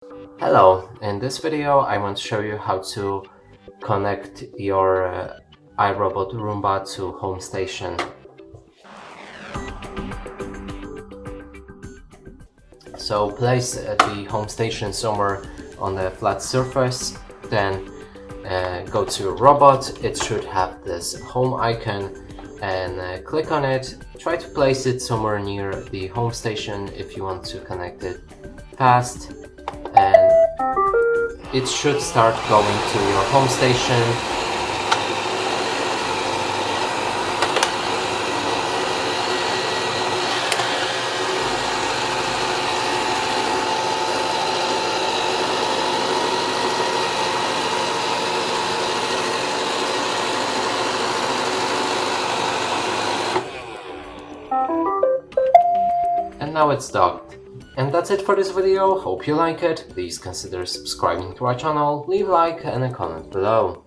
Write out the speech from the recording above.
Hello, in this video I want to show you how to connect your iRobot Roomba to home station. So place the home station somewhere on a flat surface, then go to your robot. It should have this home icon and click on it. Try to place it somewhere near the home station if you want to connect it fast, and it should start going to your home station. And now it's docked. And that's it for this video. Hope you like it. Please consider subscribing to our channel, leave a like and a comment below.